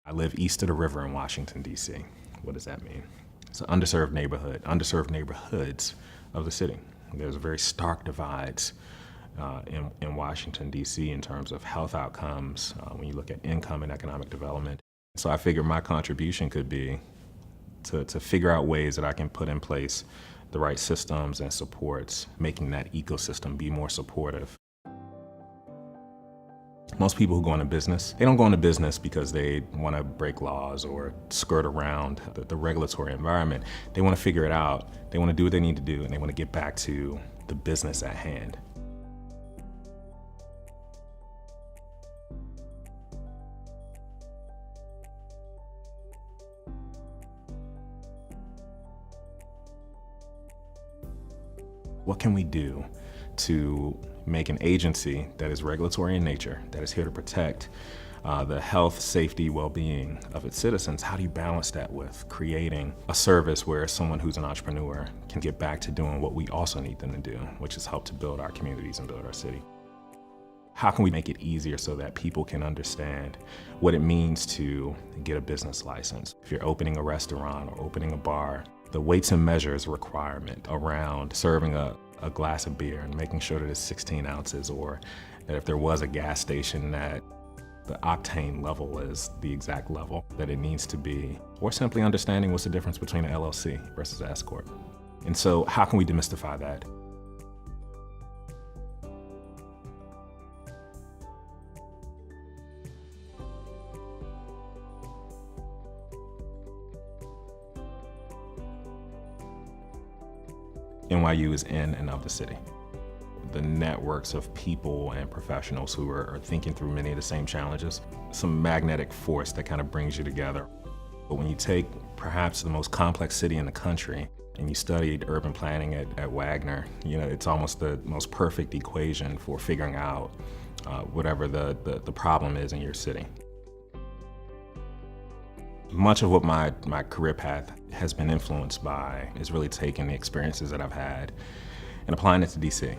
I live east of the river in Washington, D.C. What does that mean? It's an underserved neighborhood, underserved neighborhoods of the city. There's very stark divides in Washington, D.C. in terms of health outcomes when you look at income and economic development. So I figured my contribution could be to figure out ways that I can put in place the right systems and supports, making that ecosystem be more supportive. Most people who go into business, they don't go into business because they want to break laws or skirt around the regulatory environment. They want to figure it out. They want to do what they need to do, and they want to get back to the business at hand. What can we do to make an agency that is regulatory in nature, that is here to protect the health, safety, well-being of its citizens? How do you balance that with creating a service where someone who's an entrepreneur can get back to doing what we also need them to do, which is help to build our communities and build our city? How can we make it easier so that people can understand what it means to get a business license? If you're opening a restaurant or opening a bar, the weights and measures requirement around serving a glass of beer and making sure that it's 16 ounces, or that if there was a gas station that the octane level is the exact level that it needs to be, or simply understanding what's the difference between an LLC versus an S Corp. And so how can we demystify that? NYU is in and of the city. The networks of people and professionals who are thinking through many of the same challenges, some magnetic force that kind of brings you together. But when you take perhaps the most complex city in the country and you studied urban planning at Wagner, you know, it's almost the most perfect equation for figuring out whatever the problem is in your city. Much of what my career path has been influenced by is really taking the experiences that I've had and applying it to DC.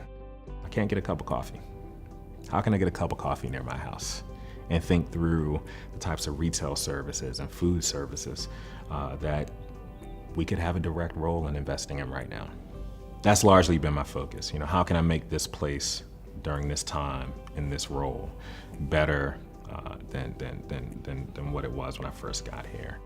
I can't get a cup of coffee. How can I get a cup of coffee near my house? And think through the types of retail services and food services that we could have a direct role in investing in right now. That's largely been my focus. You know, how can I make this place during this time in this role better than what it was when I first got here?